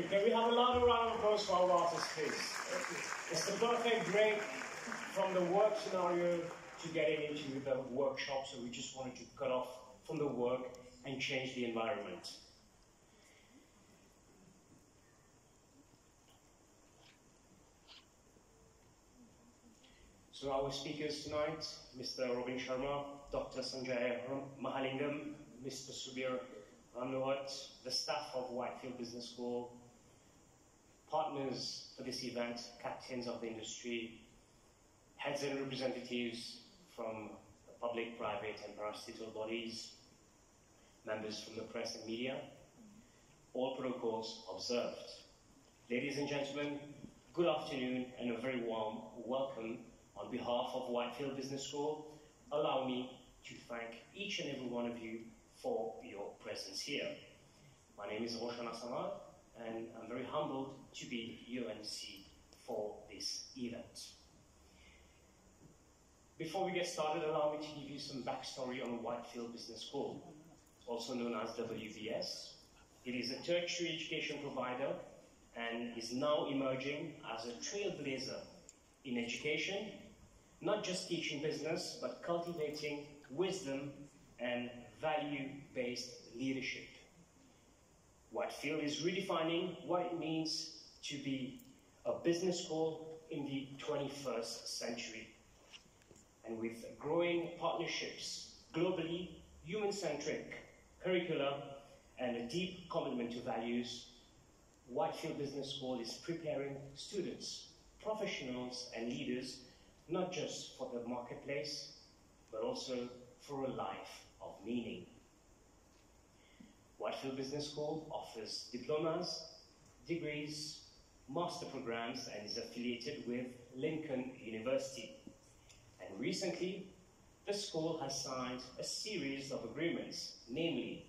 you. Can we have a loud round of applause for our artists, please? It's the perfect break from the work scenario to getting into the workshop, so we just wanted to cut off from the work and change the environment. So our speakers tonight, Mr. Robin Sharma, Dr. Sanjay Mahalingam, Mr. Subir Ramlawat, the staff of Whitefield Business School, partners for this event, captains of the industry, heads and representatives from the public, private and parastatal bodies, members from the press and media, all protocols observed. Ladies and gentlemen, good afternoon and a very warm welcome. On behalf of Whitefield Business School, allow me to thank each and every one of you for your presence here. My name is Roshan Asamad, and I'm very humbled to be your MC for this event. Before we get started, allow me to give you some backstory on Whitefield Business School, also known as WBS. It is a tertiary education provider and is now emerging as a trailblazer in education, not just teaching business, but cultivating wisdom and value-based leadership. Whitefield is redefining what it means to be a business school in the 21st century. And with growing partnerships, globally, human-centric curricula, and a deep commitment to values, Whitefield Business School is preparing students, professionals and leaders, not just for the marketplace, but also for a life of meaning. Whitefield Business School offers diplomas, degrees, master programs, and is affiliated with Lincoln University. And recently, the school has signed a series of agreements, namely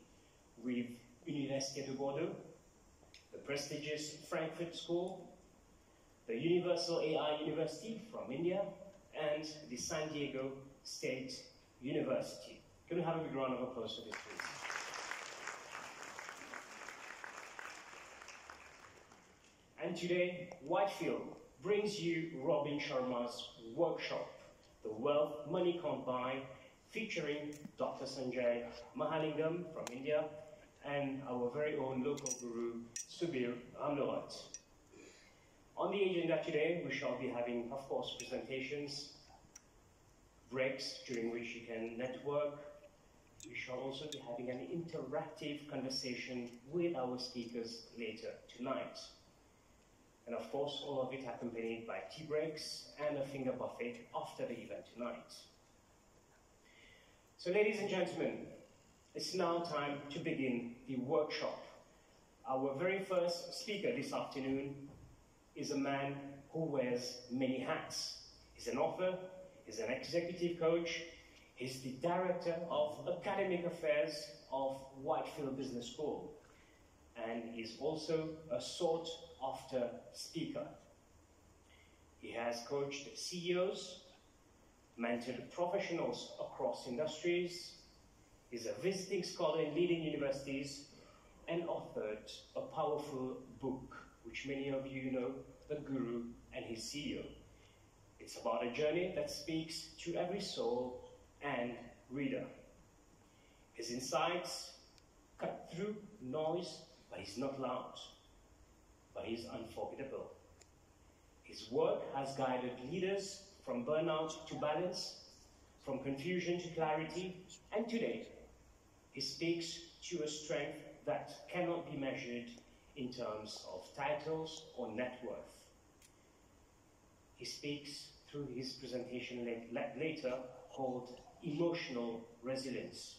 with Université de Bordeaux, the prestigious Frankfurt School, the Universal AI University from India, and the San Diego State University. Can we have a big round of applause for this, please? And today, Whitefield brings you Robin Sharma's workshop, The Wealth Money Can't Buy, featuring Dr. Sanjay Mahalingam from India and our very own local guru, Subir Ramlawat. On the agenda today, we shall be having, of course, presentations, breaks during which you can network. We shall also be having an interactive conversation with our speakers later tonight. And of course, all of it accompanied by tea breaks and a finger buffet after the event tonight. So ladies and gentlemen, it's now time to begin the workshop. Our very first speaker this afternoon is a man who wears many hats. He's an author, he's an executive coach, he's the director of academic affairs of Whitefield Business School, and he's also a sought-after speaker. He has coached CEOs, mentored professionals across industries, is a visiting scholar in leading universities, and authored a powerful book, which many of you know, The Guru and His CEO. It's about a journey that speaks to every soul and reader. His insights cut through noise, but he's not loud, but he's unforgettable. His work has guided leaders from burnout to balance, from confusion to clarity, and today, he speaks to a strength that cannot be measured in terms of titles or net worth. He speaks through his presentation later called Emotional Resilience.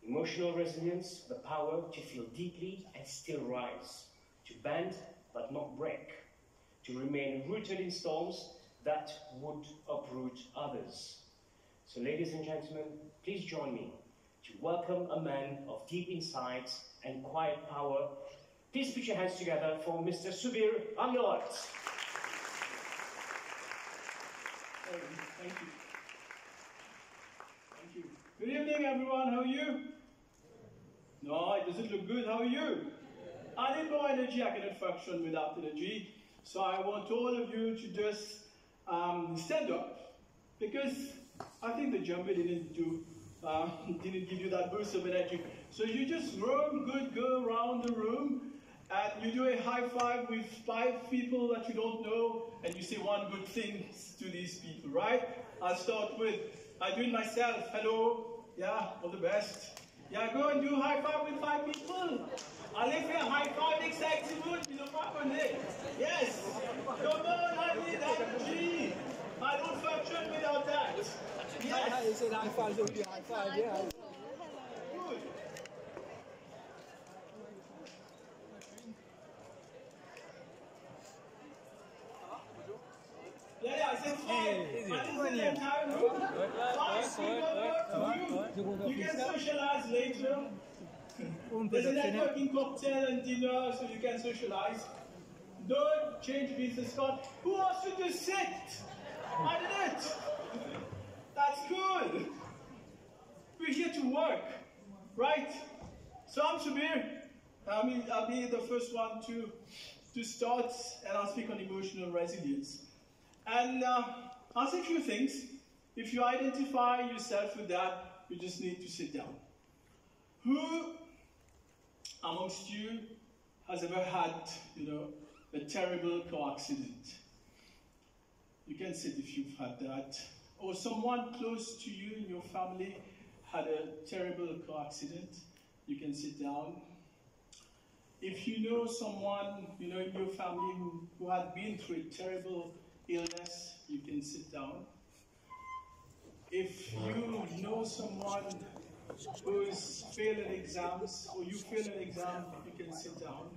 Emotional resilience, the power to feel deeply and still rise, to bend but not break, to remain rooted in storms that would uproot others. So ladies and gentlemen, please join me to welcome a man of deep insights and quiet power. Please put your hands together for Mr. Subir Ramlawat. Thank you. Thank you. Good evening, everyone. How are you? No, it doesn't look good. How are you? I need more energy. I cannot function without energy. So I want all of you to just stand up, because I think the jumping didn't give you that boost of energy. So you just go around the room, and you do a high five with 5 people that you don't know, and you say one good thing to these people, right? I'll start with, I do it myself. Hello, yeah, all the best. Yeah, go and do high five with 5 people. Allez faire high five avec 5 secondes, tu ne pas connaître. Yes, come on, I need energy. I don't function without that. Yes. He said high five, so high five, yeah. Good. Yeah, I said 5. I didn't say the entire room. 5 people. You can socialize later. There's a networking cocktail and dinner, so you can socialize. Don't change business card. Who asked you to sit? I did it. That's good. We're here to work, right? So I'm Subir. I'll be the first one to start, and I'll speak on emotional resilience. And I'll say a few things. If you identify yourself with that, you just need to sit down. Who amongst you has ever had, a terrible car accident? You can sit if you've had that. Or someone close to you in your family had a terrible car accident. You can sit down. If you know someone, in your family who had been through a terrible illness, you can sit down. If you know someone who is failing exams, or you fail an exam, you can sit down.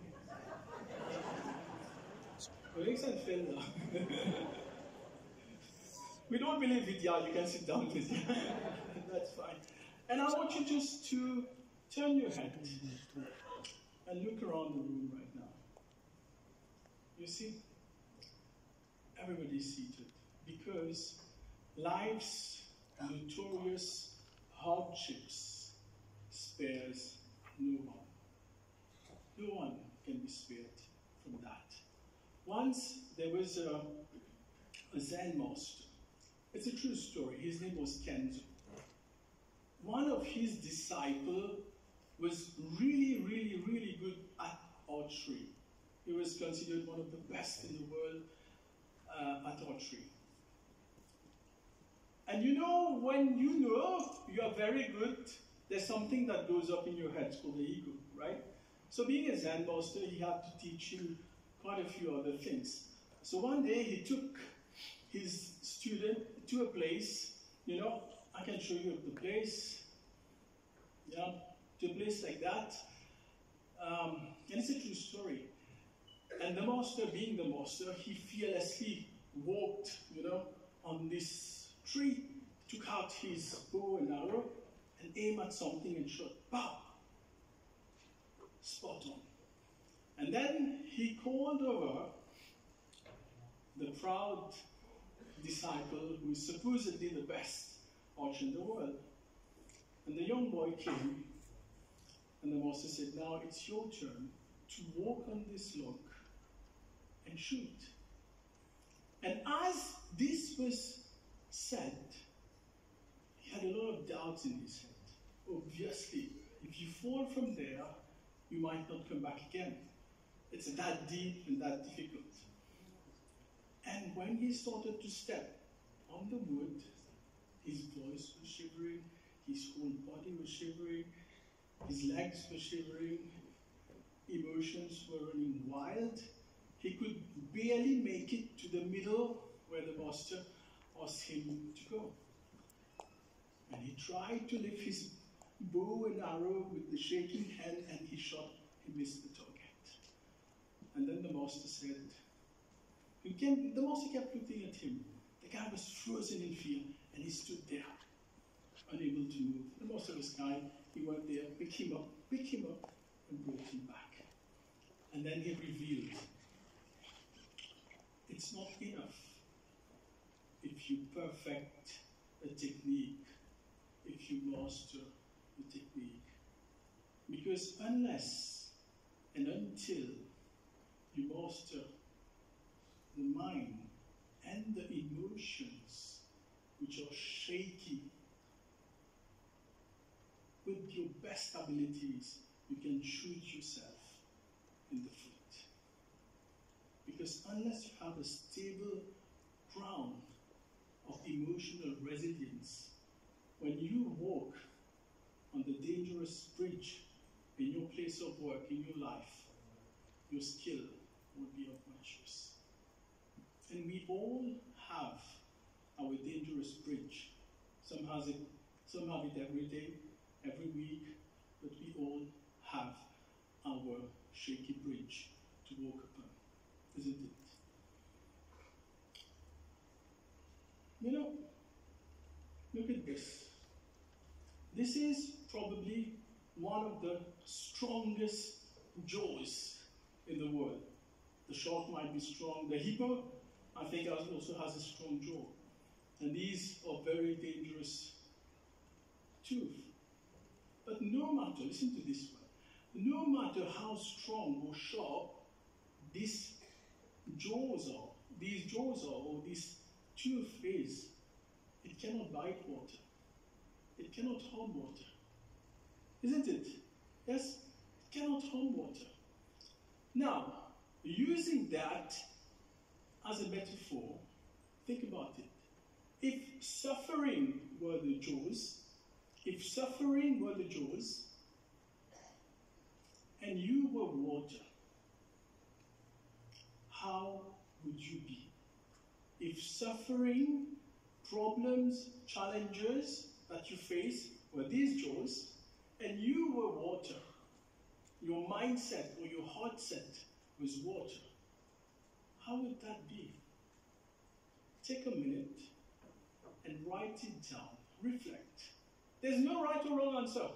We don't believe it, yeah, you can sit down. That's fine. And I want you just to turn your head and look around the room right now. You see, everybody's seated, because life's notorious hardships spares no one. No one can be spared from that. Once there was a Zen master. It's a true story. His name was Kenzo. One of his disciples was really, really, really good at archery. He was considered one of the best in the world at archery. And when you are very good, there's something that goes up in your head called the ego, right? So being a Zen master, he had to teach you quite a few other things. So one day he took his student to a place, I can show you the place, to a place like that. And it's a true story. And the master, being the master, he fearlessly walked, on this tree, took out his bow and arrow, and aimed at something and shot. Pow! Spot on. And then he called over the proud disciple who is supposedly the best archer in the world. And the young boy came, and the master said, now it's your turn to walk on this log and shoot. And as this was said, he had a lot of doubts in his head. Obviously, if you fall from there, you might not come back again. It's that deep and that difficult. And when he started to step on the wood, his voice was shivering, his whole body was shivering, his legs were shivering, emotions were running wild. He could barely make it to the middle where the master asked him to go. And he tried to lift his bow and arrow with the shaking hand, and he missed the target. And then the master said, the master kept looking at him. The guy was frozen in fear, and he stood there, unable to move. The master was kind. He went there, picked him up, and brought him back. And then he revealed, it's not enough if you perfect a technique, if you master the technique. Because unless And until you master the mind and the emotions which are shaky, with your best abilities, you can shoot yourself in the foot. Because unless you have a stable ground of emotional resilience, when you walk on the dangerous bridge in your place of work, in your life, your skill will be of much use. And we all have our dangerous bridge. Some have it every day, every week, but we all have our shaky bridge to walk upon, isn't it? You know, look at this. This is probably one of the strongest jaws in the world. The shark might be strong. The hippo, I think, also has a strong jaw. And these are very dangerous too. But no matter, listen to this one, no matter how strong or sharp these jaws are, or this tooth is, it cannot bite water. It cannot harm water. Isn't it? Yes? It cannot harm water. Now, using that as a metaphor, think about it. If suffering were the jaws, and you were water, how would you be? If suffering, problems, challenges that you face were these jaws, and you were water, your mindset or your heart set was water, how would that be? Take a minute and write it down. Reflect. There's no right or wrong answer.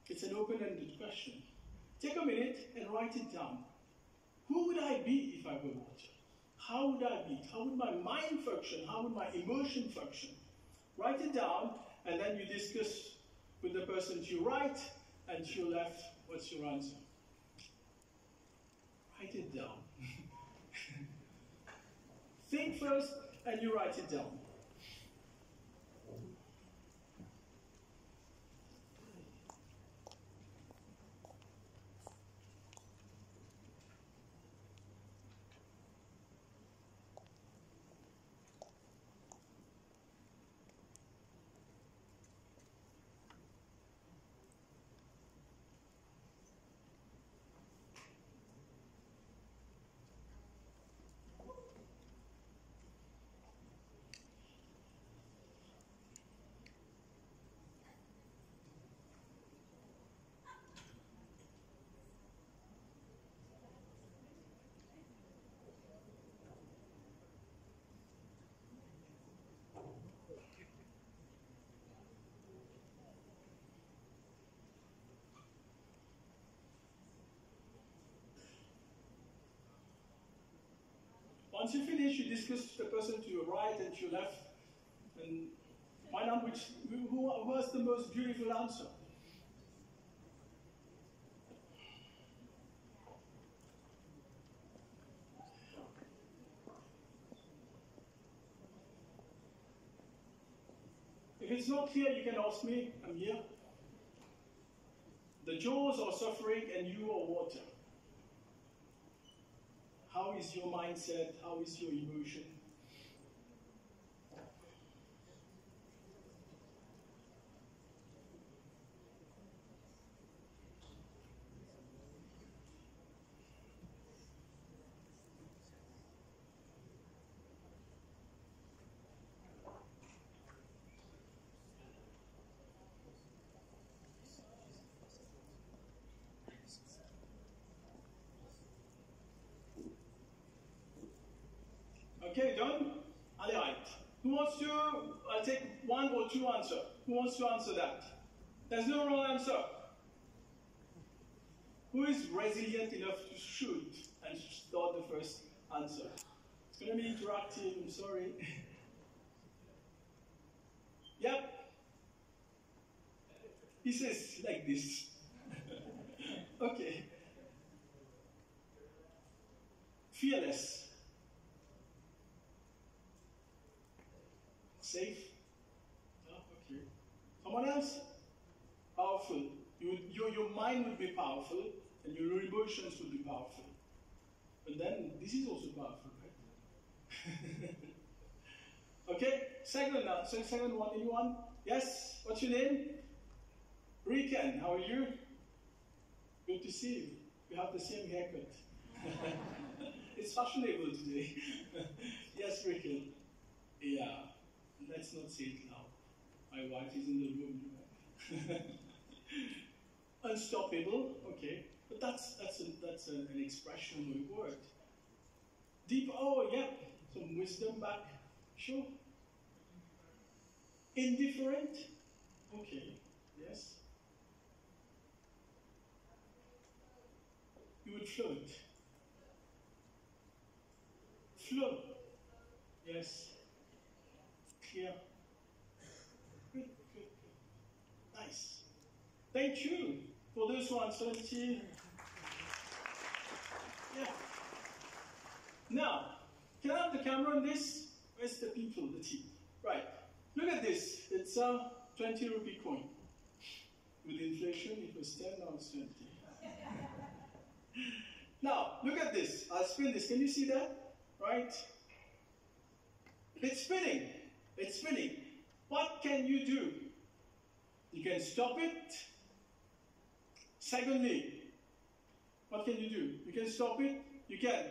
It's an open-ended question. Take a minute and write it down. Who would I be if I were water? How would I be? How would my mind function? How would my emotion function? Write it down, and then you discuss with the person to your right and to your left, what's your answer? Write it down. Think first, and you write it down. Once you finish, you discuss the person to your right and to your left, and find out who has the most beautiful answer. If it's not clear, you can ask me. I'm here. The jaws are suffering and you are water. How is your mindset? How is your emotion? Okay, done? All right. Who wants to, I'll take one or two answer. Who wants to answer that? There's no wrong answer. Who is resilient enough to shoot and start the first answer? It's going to be interactive, I'm sorry. Yep. He says like this. Okay. Safe? No? Okay. Someone else? Powerful. Your mind would be powerful, and your emotions would be powerful. But then, this is also powerful, right? Okay, second one, anyone? Yes? What's your name? Riken, how are you? Good to see you. You have the same haircut. It's fashionable today. Yes, Riken. Yeah, let's not say it loud. My wife is in the room. Unstoppable, okay. But that's an expression or a word. Deep, oh yeah, some wisdom back. Sure. Indifferent, okay, yes. You would float. Flow, yes. Clear. Good, good, good. Nice. Thank you for those who answered. Yeah. Now, can I have the camera on this? Where's the people, the team? Right. Look at this. It's a 20 rupee coin. With inflation, it was 10, now it's 20. Now, look at this. I'll spin this. Can you see that? Right? It's spinning. It's spinning. What can you do? You can stop it. Secondly, what can you do? You can stop it. You can.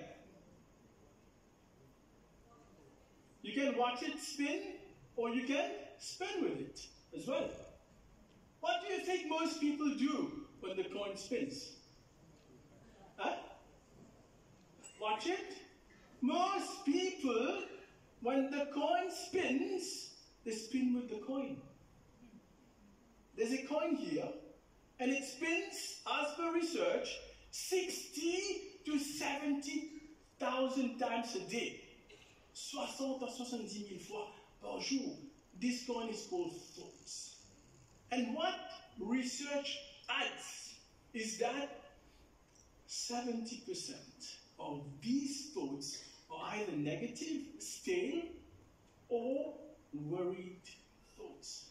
You can watch it spin, or you can spin with it as well. What do you think most people do when the coin spins? Huh? Watch it? Most people, when the coin spins, they spin with the coin. There's a coin here, and it spins, as per research, 60 to 70,000 times a day. 60 à 70,000 fois par jour. This coin is called thoughts. And what research adds is that 70% of these thoughts are either negative, stale, or worried thoughts.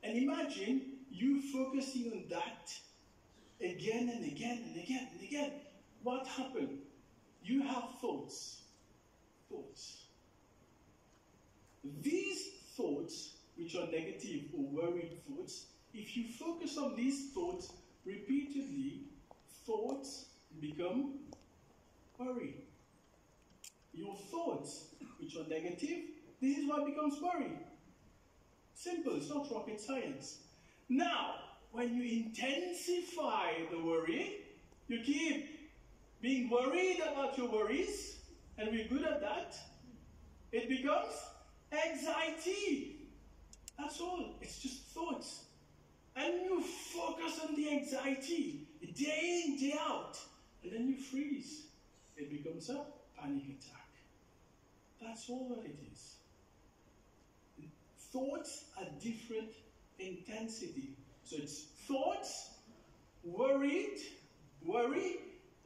And imagine you focusing on that again and again and again and again. What happened? You have thoughts. These thoughts, which are negative or worried thoughts, if you focus on these thoughts repeatedly, thoughts become worry. Your thoughts, which are negative, this is what becomes worry. Simple, it's not rocket science. Now, when you intensify the worry, you keep being worried about your worries, and we're good at that, it becomes anxiety. That's all. It's just thoughts. And you focus on the anxiety day in, day out, and then you freeze. It becomes a panic attack. That's all that it is. Thoughts are different intensity. So it's thoughts, worry,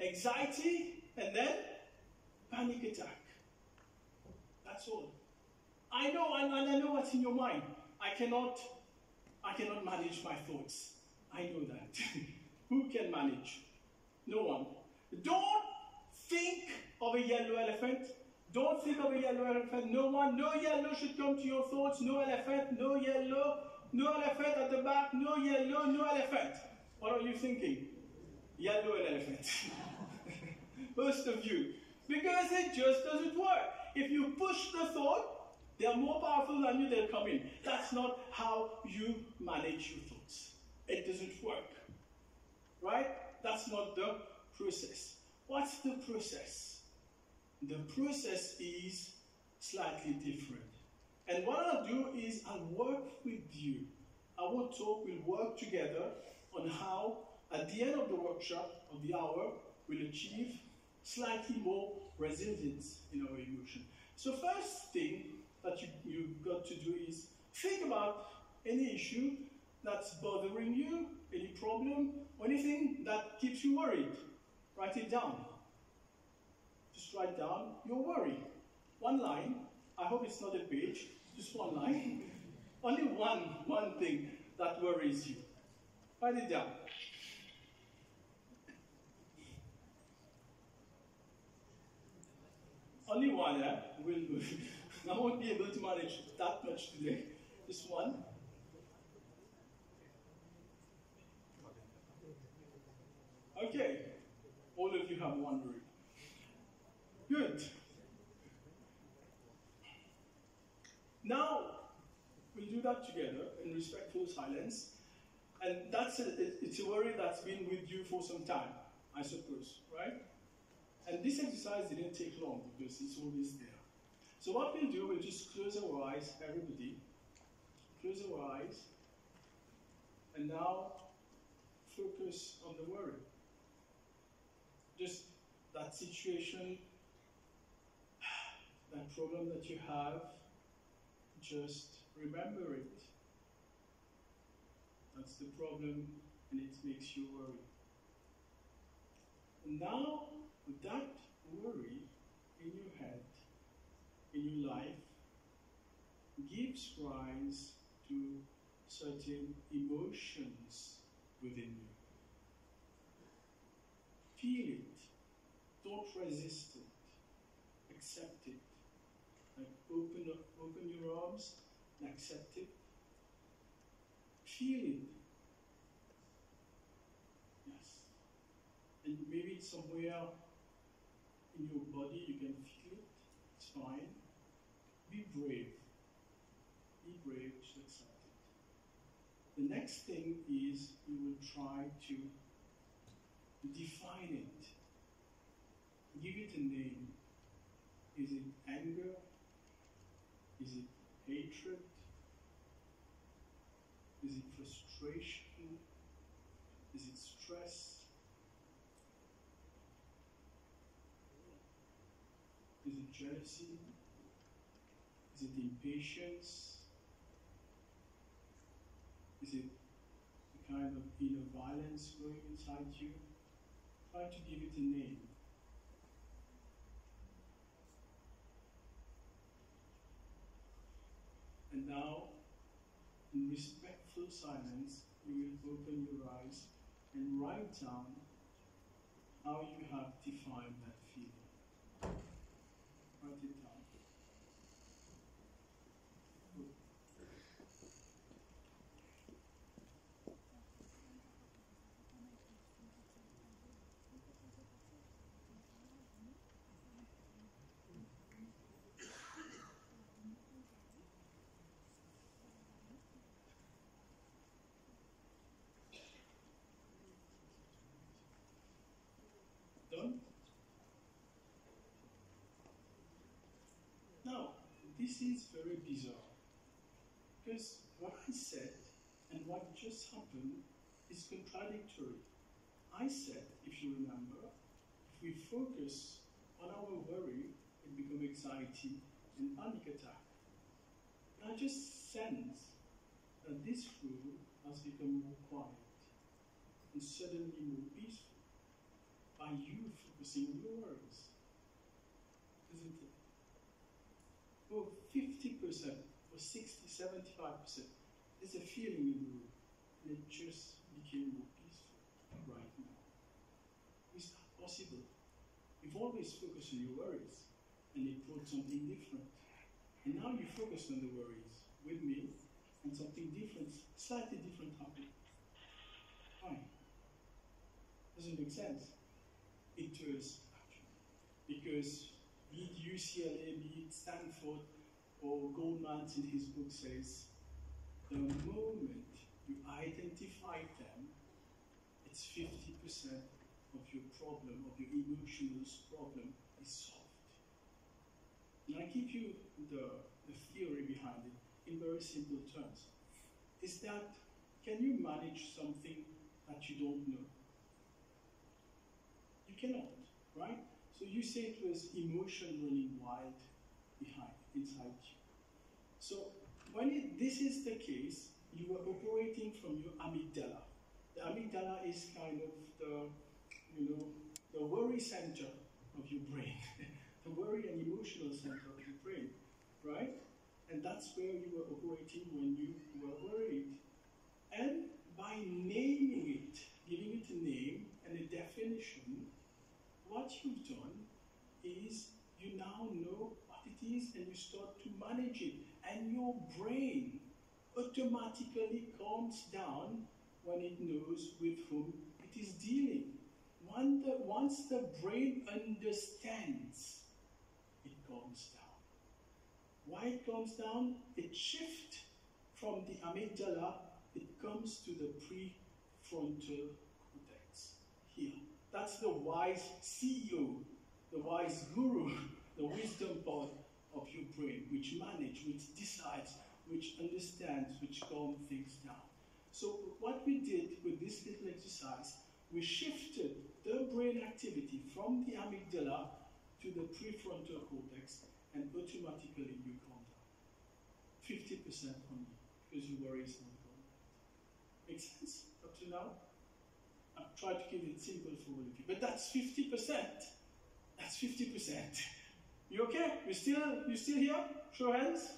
anxiety, and then panic attack. That's all. I know, and I know what's in your mind. I cannot manage my thoughts. I know that. Who can manage? No one. Don't think of a yellow elephant. Don't think of a yellow elephant. No one. No yellow should come to your thoughts. No elephant. No yellow. No elephant at the back. No yellow. No elephant. What are you thinking? Yellow elephant. Most of you. Because it just doesn't work. If you push the thought, they are more powerful than you, they'll come in. That's not how you manage your thoughts. It doesn't work. Right? That's not the process. What's the process? The process is slightly different. And what I'll do is I'll work with you. I won't talk, we'll work together on how, at the end of the workshop, of the hour, we'll achieve slightly more resilience in our emotion. So first thing that you've got to do is think about any issue that's bothering you, any problem, or anything that keeps you worried. Write it down. Just write down your worry. One line. I hope it's not a page. Just one line. Only one thing that worries you. Write it down. Only one, eh? I won't be able to manage that much today. Just one. Okay. All of you have one word. Good. Now, we'll do that together in respectful silence. And it's a worry that's been with you for some time, I suppose, right? And this exercise didn't take long because it's always there. So what we'll do, we'll just close our eyes, everybody. Close our eyes. And now, focus on the worry. Just that situation, that problem that you have, just remember it. That's the problem, and it makes you worry. And now, with that worry in your head, in your life, gives rise to certain emotions within you. Feel it. Don't resist it. Accept it. Like open your arms and accept it. Feel it. Yes. And maybe it's somewhere in your body you can feel it. It's fine. Be brave. Be brave to accept it. The next thing is you will try to define it. Give it a name. Is it anger? Is it hatred? Is it frustration? Is it stress? Is it jealousy? Is it impatience? Is it the kind of inner violence going inside you? Try to give it a name. And now, in respectful silence, you will open your eyes and write down how you have defined that feeling. Write it down. Done? Now, this is very bizarre because what I said and what just happened is contradictory. I said, if you remember, if we focus on our worry, it becomes anxiety and panic attack. And I just sense that this room has become more quiet and suddenly more peaceful by you focusing on your worries. Isn't it? For 50%, for 60, 75%, there's a feeling in the room, and it just became more peaceful right now. Is that possible? You've always focused on your worries, and it brought something different. And now you focus on the worries with me, and something different, slightly different happened. Why? Doesn't make sense. It does, actually. Because be it UCLA, be it Stanford, or Goldman in his book says, the moment you identify them, it's 50% of your problem, of your emotional problem, is solved. And I give you the theory behind it in very simple terms. Is that, can you manage something that you don't know? You cannot, right? So you say it was emotion running wild inside you. So when this is the case, you are operating from your amygdala. The amygdala is kind of the worry center of your brain, the worry and emotional center of your brain, right? And that's where you were operating when you were worried. And by naming it, giving it a name and a definition, what you've done is you now know what it is and you start to manage it. And your brain automatically calms down when it knows with whom it is dealing. Once the brain understands, it calms down. Why it calms down? It shifts from the amygdala, it comes to the prefrontal cortex. Here. That's the wise CEO, the wise guru, the wisdom part of your brain, which manages, which decides, which understands, which calms things down. So what we did with this little exercise, we shifted the brain activity from the amygdala to the prefrontal cortex, and automatically you calm down. 50% only, because your worry is not gone. Make sense up to now? I've tried to keep it simple for all of you, but that's 50%. That's 50%. You okay? You still here? Show hands.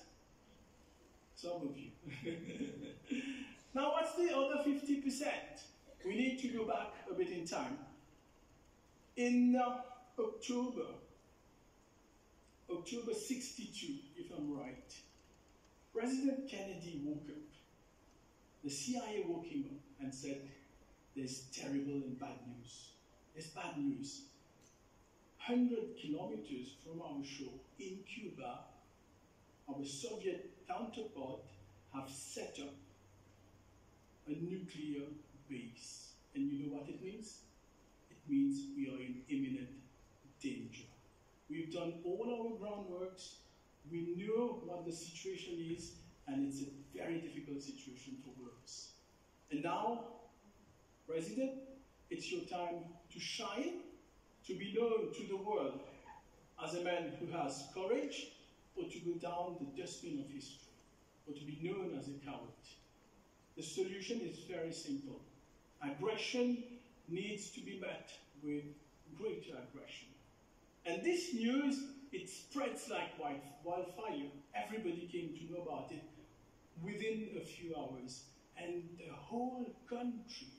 Some of you. Now, what's the other 50%? We need to go back a bit in time. In October 62, if I'm right, President Kennedy woke up. The CIA woke him up and said, there's terrible and bad news. There's bad news. 100 kilometers from our shore in Cuba, our Soviet counterpart have set up a nuclear base. And you know what it means? It means we are in imminent danger. We've done all our groundworks. We know what the situation is, and it's a very difficult situation for all of us. And now, President, it's your time to shine, to be known to the world as a man who has courage, or to go down the dustbin of history, or to be known as a coward. The solution is very simple. Aggression needs to be met with greater aggression. And this news, it spreads like wildfire. Everybody came to know about it within a few hours. And the whole country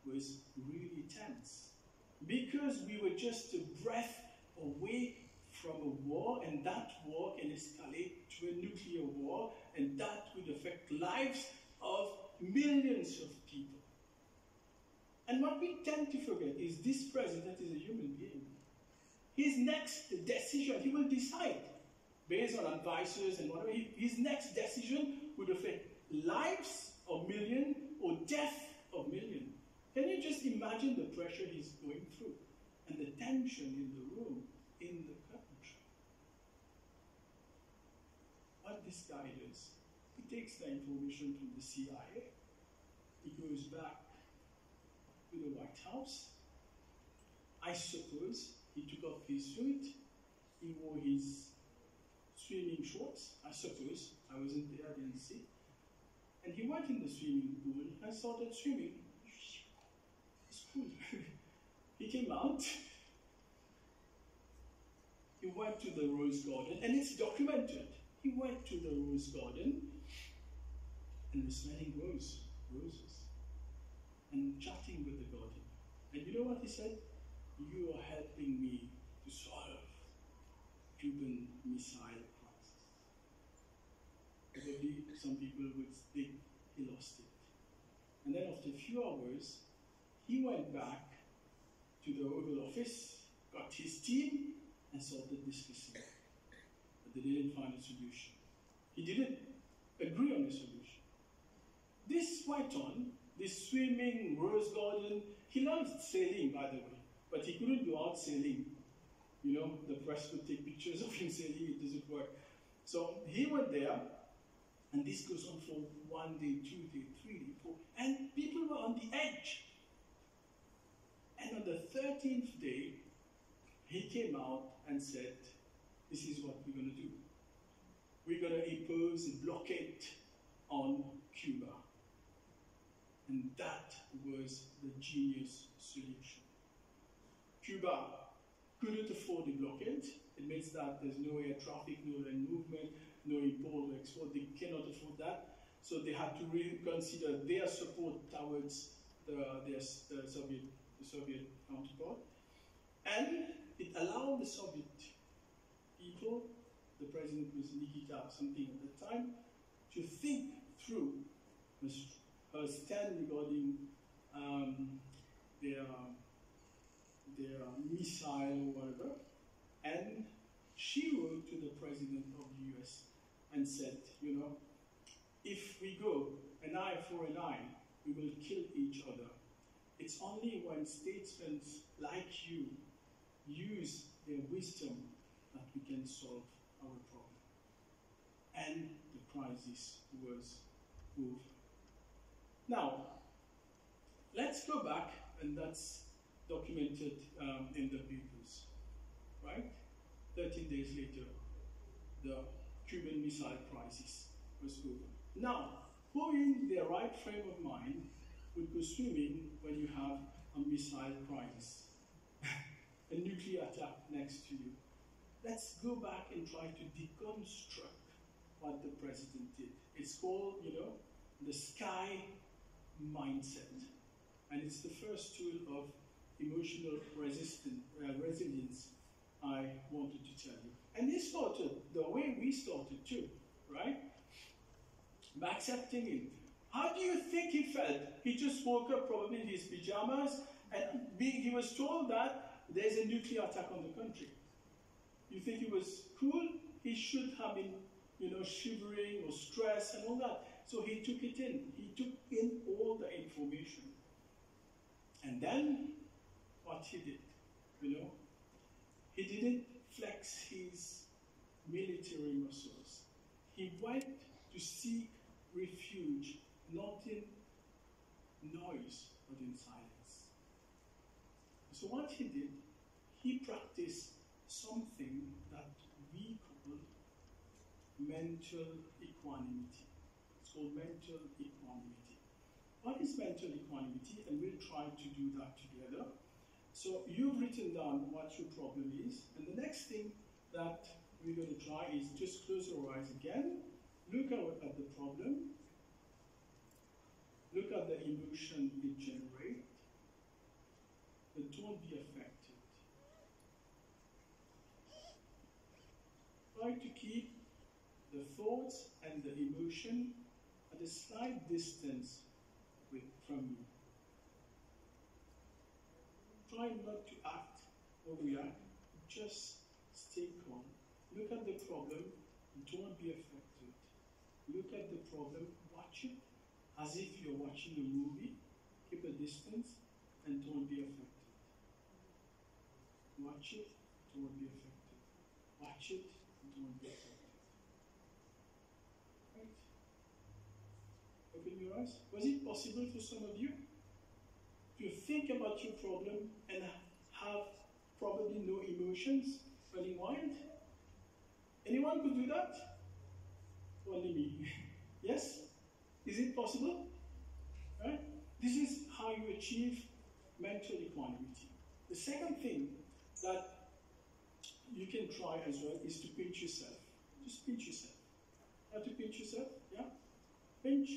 was really tense. Because we were just a breath away from a war, and that war can escalate to a nuclear war, and that would affect lives of millions of people. And what we tend to forget is this president is a human being. His next decision, he will decide, based on advisors and whatever, his next decision would affect lives of millions or death of millions. Can you just imagine the pressure he's going through and the tension in the room, in the country? What this guy does, he takes the information from the CIA, he goes back to the White House. I suppose he took off his suit, he wore his swimming shorts, I suppose. I wasn't there, I didn't see. And he went in the swimming pool and started swimming. It's cool. He came out, he went to the Rose Garden, and it's documented. He went to the Rose Garden and was smelling roses, and chatting with the garden. And you know what he said? You are helping me to solve Cuban Missile Crisis. Probably some people would think he lost it. And then after a few hours, he went back to the Oval Office, got his team, and started discussing. But they didn't find a solution. He didn't agree on a solution. This Whiton, this swimming rose garden, he loved sailing, by the way, but he couldn't go out sailing. You know, the press would take pictures of him sailing, it doesn't work. So he went there, and this goes on for 1 day, 2 days, 3 days, 4, and people were on the edge. And on the 13th day, he came out and said, this is what we're going to do. We're going to impose a blockade on Cuba. And that was the genius solution. Cuba couldn't afford a blockade. It means that there's no air traffic, no land movement, no import or export. They support that. So they had to reconsider their support towards the Soviet counterpart. And it allowed the Soviet people, the president was Nikita something at the time, to think through her stand regarding their missile or whatever. And she wrote to the president of the US and said, you know, if we go an eye for an eye, we will kill each other. It's only when statesmen like you use their wisdom that we can solve our problem. And the crisis was over. Now, let's go back, and that's documented in the papers, right? 13 days later, the Cuban Missile Crisis was over. Now, who in their right frame of mind would go swimming when you have a missile crisis, a nuclear attack next to you? Let's go back and try to deconstruct what the president did. It's called, you know, the sky mindset. And it's the first tool of emotional resilience I wanted to tell you. And this started the way we started too, right? By accepting it. How do you think he felt? He just woke up probably in his pajamas and he was told that there's a nuclear attack on the country. You think he was cool? He should have been, you know, shivering or stressed and all that. So he took it in. He took in all the information. And then what he did, you know, he didn't flex his military muscles. He went to seek refuge, not in noise, but in silence. So what he did, he practiced something that we call mental equanimity. It's called mental equanimity. What is mental equanimity? And we'll try to do that together. So you've written down what your problem is, and the next thing that we're going to try is just close your eyes again, look at the problem, look at the emotion it generates, but don't be affected. Try to keep the thoughts and the emotion at a slight distance from you. Try not to act or react, just stay calm. Look at the problem, don't be affected. Look at the problem, watch it as if you're watching a movie. Keep a distance and don't be affected. Watch it, don't be affected. Watch it, don't be affected. Right? Open your eyes. Was it possible for some of you to think about your problem and have probably no emotions running wild? Anyone could do that? Only me. Yes? Is it possible? Right? This is how you achieve mental equanimity. The second thing that you can try as well is to pinch yourself. Just pinch yourself. How to pinch yourself? Yeah? Pinch?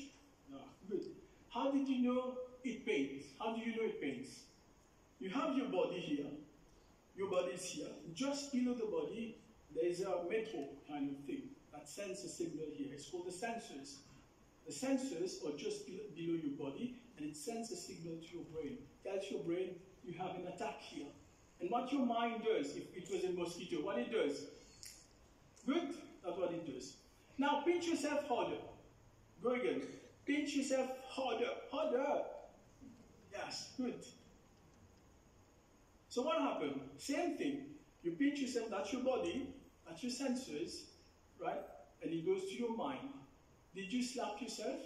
Yeah, good. How did you know it pains? How do you know it pains? You have your body here. Your body is here. Just below the body, there is a metal kind of thing that sends a signal here. It's called the sensors. The sensors are just below your body, and it sends a signal to your brain. Tells your brain you have an attack here. And what your mind does, if it was a mosquito, what it does? Good? That's what it does. Now pinch yourself harder. Go again. Pinch yourself harder. Harder. Yes, good. So what happened? Same thing. You pinch yourself, that's your body, that's your sensors, right? And it goes to your mind. Did you slap yourself?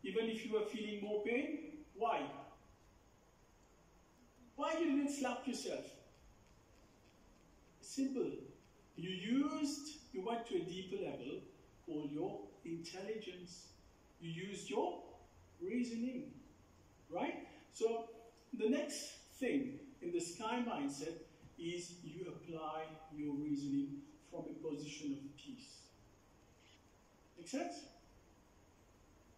Even if you were feeling more pain? Why? Why you didn't slap yourself? Simple. You went to a deeper level called your intelligence. You used your reasoning, right? So the next thing in the sky mindset is you apply your reasoning from a position of peace. Make sense?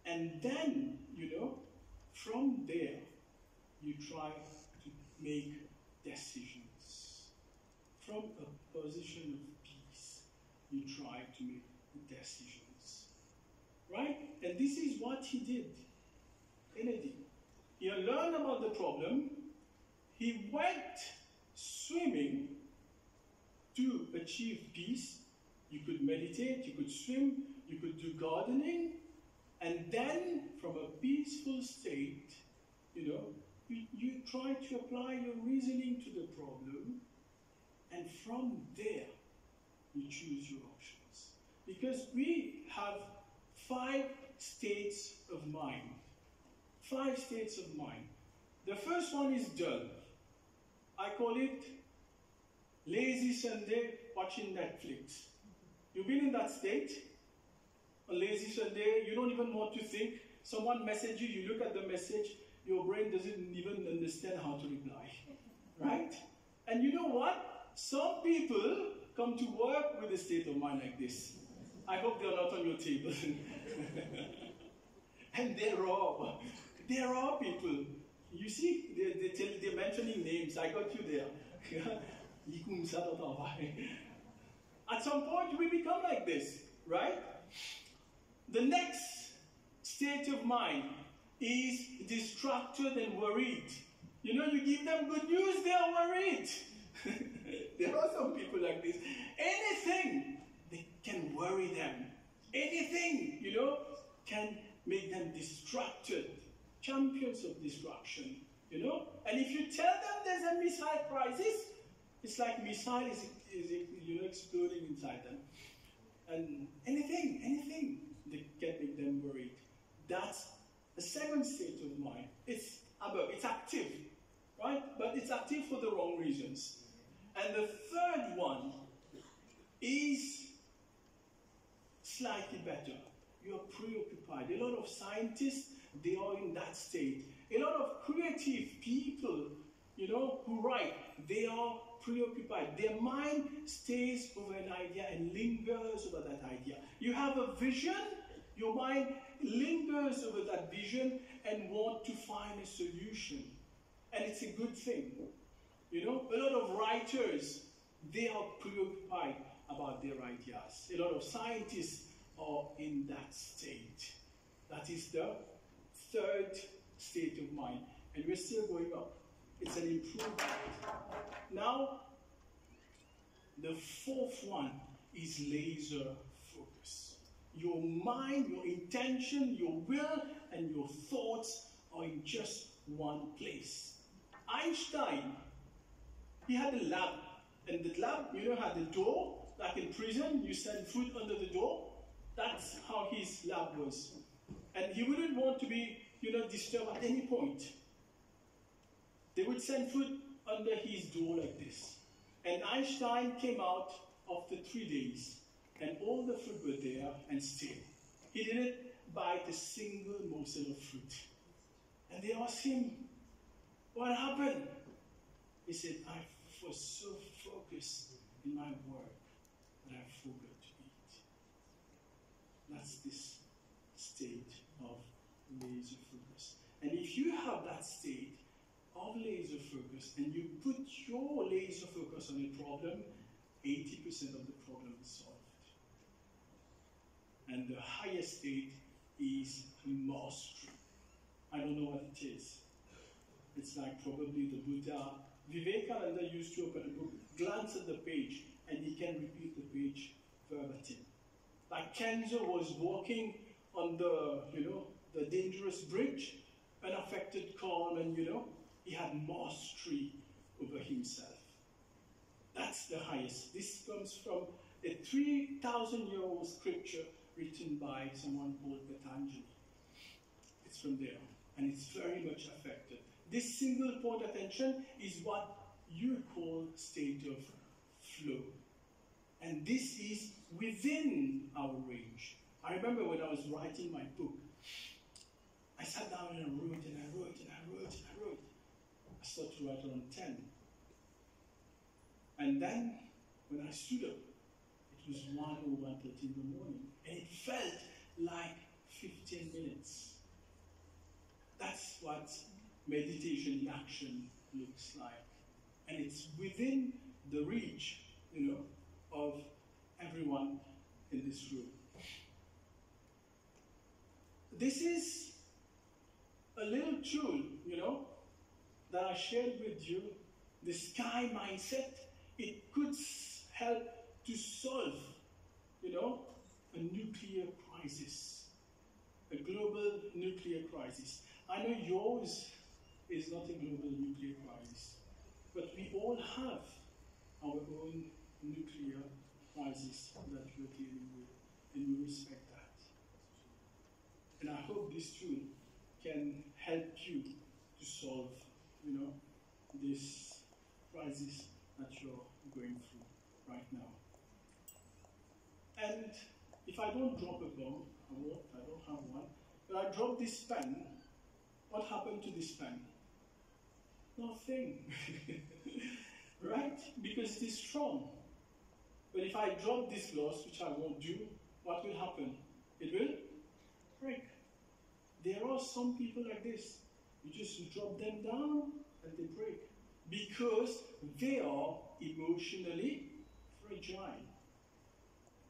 And then, from there, you try to make decisions. From a position of peace, you try to make decisions. Right? And this is what he did. Kennedy. He learned about the problem. He went swimming to achieve peace. You could meditate, you could swim, you could do gardening, and then from a peaceful state, you try to apply your reasoning to the problem, and from there, you choose your options. Because we have 5 states of mind. 5 states of mind. The first one is dull. I call it lazy Sunday watching Netflix. You've been in that state? A lazy Sunday, you don't even want to think. Someone messages you, you look at the message, your brain doesn't even understand how to reply. Right? And you know what? Some people come to work with a state of mind like this. I hope they're not on your table. And there are people. You see, they're mentioning names. I got you there. At some point, we become like this, right? The next state of mind is distracted and worried. You give them good news, they are worried. There are some people like this. Anything that can worry them. Anything, can make them distracted. Champions of distraction, And if you tell them there's a missile crisis, it's like missile is exploding inside them. And anything that can make them worried. That's the second state of mind. It's active, right? But it's active for the wrong reasons. And the third one is slightly better. You're preoccupied. A lot of scientists, they are in that state. A lot of creative people, who write, they are preoccupied. Their mind stays over an idea and lingers over that idea. You have a vision, your mind lingers over that vision and want to find a solution. And it's a good thing. A lot of writers, they are preoccupied about their ideas. A lot of scientists are in that state. That is the third state of mind. And we're still going up. It's an improvement. Now, the fourth one is laser focus. Your mind, your intention, your will, and your thoughts are in just one place. Einstein, he had a lab. And the lab, had a door. Like in prison, you send food under the door. That's how his lab was. And he wouldn't want to be, disturbed at any point. They would send food under his door like this. And Einstein came out after 3 days. And all the food were there and still. He didn't bite a single morsel of fruit. And they asked him, what happened? He said, I was so focused in my work that I forgot to eat. That's this state of laser focus. And if you have that state of laser focus and you put your laser focus on a problem, 80% of the problem is solved. And the highest state is mastery. I don't know what it is. It's like probably the Buddha. Vivekananda used to open a book, glance at the page, and he can repeat the page verbatim. Like Kenzo was walking on the dangerous bridge, unaffected, calm, and he had mastery over himself. That's the highest. This comes from a 3,000-year-old scripture written by someone called Patanjali. It's from there, and it's very much affected. This single point attention is what you call state of flow. And this is within our range. I remember when I was writing my book, I sat down and I wrote and I wrote and I wrote and I wrote. I started to write around 10. And then, when I stood up, it was 1 or 1:30 in the morning. And it felt like 15 minutes. That's what meditation in action looks like. And it's within the reach, of everyone in this room. This is a little tool, that I shared with you, the sky mindset. It could help to solve, a nuclear crisis, a global nuclear crisis. I know yours is not a global nuclear crisis, but we all have our own nuclear crisis that we're dealing with, and we respect that. And I hope this tool can help you to solve, this crisis that you're going through right now. And if I don't drop a bomb, I don't have one, but I drop this pen, what happened to this pen? Nothing. Right? Because it is strong. But if I drop this glass, which I won't do, what will happen? It will break. There are some people like this. You just drop them down and they break. Because they are emotionally fragile.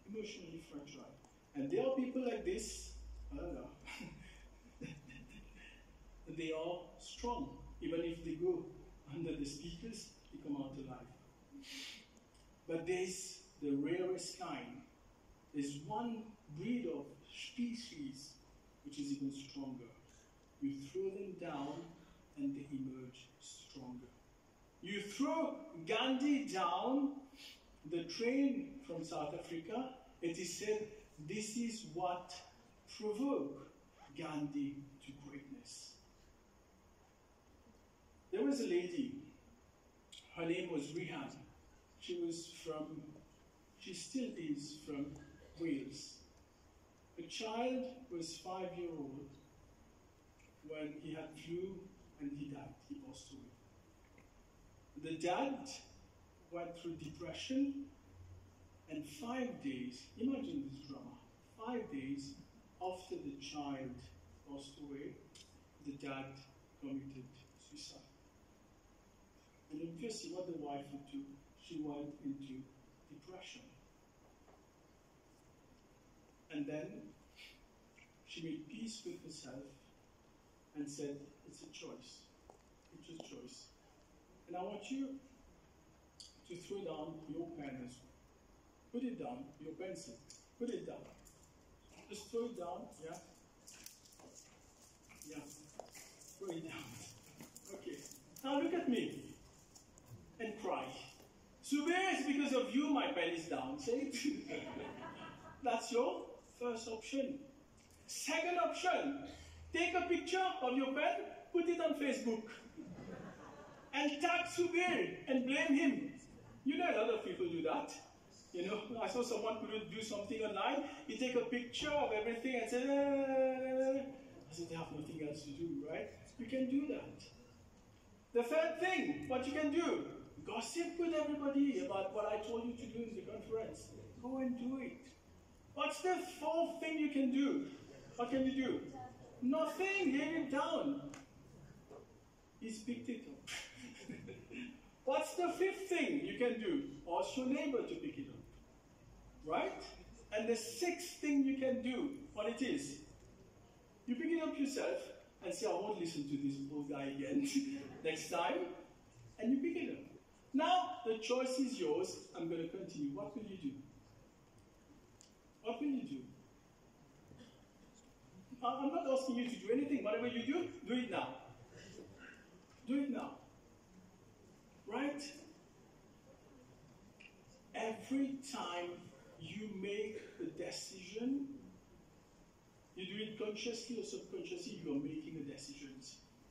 Emotionally fragile. And there are people like this, I don't know. They are strong. Even if they go under the speakers, they come out alive. But there's the rarest kind. There's one breed of species which is even stronger. You throw them down and they emerge stronger. You throw Gandhi down the train from South Africa, it is said this is what provoked Gandhi to greatness. There was a lady, her name was Rihan. She still is from Wales. The child was 5-year-old when he had flu and he died, he passed away. The dad went through depression, and 5 days, imagine this drama, 5 days after the child passed away, the dad committed suicide. And obviously what the wife would do, she went into depression. And then she made peace with herself and said, it's a choice. It's a choice. And I want you to throw down your pen as well. Put it down, your pencil. Put it down. Just throw it down, yeah? Yeah. Throw it down. Okay. Now look at me. And cry. Subir, it's because of you my pen is down. Say it. That's your first option. Second option, take a picture of your pen, put it on Facebook. And tag Subir and blame him. You know a lot of people do that. I saw someone couldn't do something online. He take a picture of everything and say, I said, they have nothing else to do, right? You can do that. The third thing, what you can do, gossip with everybody about what I told you to do in the conference. Go and do it. What's the fourth thing you can do? What can you do? Nothing. Lay it down. He's picked it up. What's the fifth thing you can do? Ask your neighbor to pick it up. Right? And the sixth thing you can do, what it is? You pick it up yourself and say, I won't listen to this old guy again next time. And you pick it up. Now, the choice is yours. I'm going to continue. What will you do? What will you do? I'm not asking you to do anything. Whatever you do, do it now. Do it now. Right? Every time you make a decision, you do it consciously or subconsciously, you are making a decision.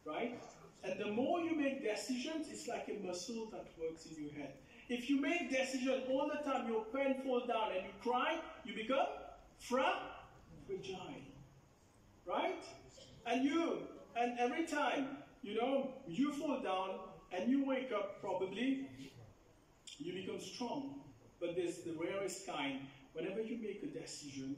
Right? And the more you make decisions, it's like a muscle that works in your head. If you make decisions all the time, your pen falls down and you cry, you become fragile. Right? And every time, you fall down and you wake up probably, you become strong. But there's the rarest kind. Whenever you make a decision,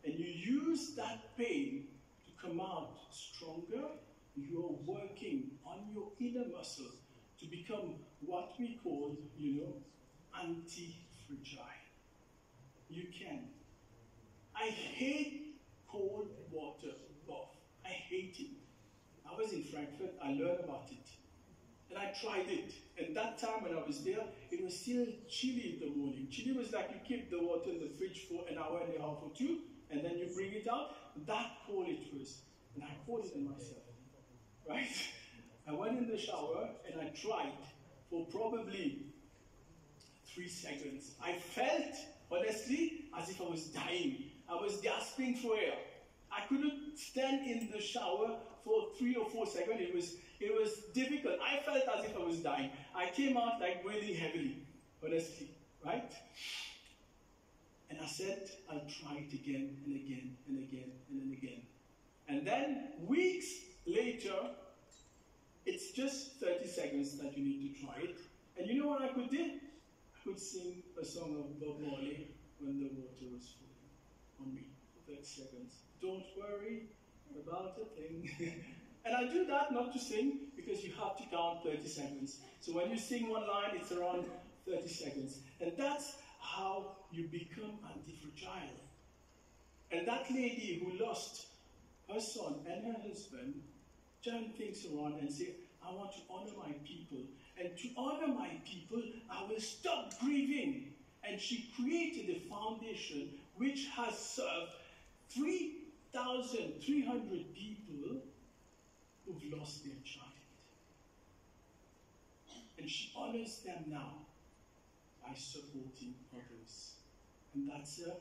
and you use that pain to come out stronger, you are working on your inner muscle to become what we call, anti-fragile. You can. I hate cold water bath. I hate it. I was in Frankfurt, I learned about it. And I tried it. And that time when I was there, it was still chilly in the morning. Chilly was like you keep the water in the fridge for an hour and a half or two, and then you bring it out. That cold it was. And I poisoned myself. Right? I went in the shower and I tried for probably 3 seconds. I felt, honestly, as if I was dying. I was gasping for air. I couldn't stand in the shower for 3 or 4 seconds. It was difficult. I felt as if I was dying. I came out like breathing heavily, honestly, right? And I said, I'll try it again and again and again and then again. And then, weeks later, it's just 30 seconds that you need to try it. And you know what I could do? I could sing a song of Bob Marley, When the Water Was Falling on Me, for 30 seconds. Don't worry about a thing. And I do that not to sing, because you have to count 30 seconds. So when you sing one line, it's around 30 seconds. And that's how you become anti-fragile. And that lady who lost her son and her husband turned things around and said, I want to honor my people. And to honor my people, I will stop grieving. And she created a foundation which has served 3,300 people who've lost their child. And she honors them now by supporting others. And that's a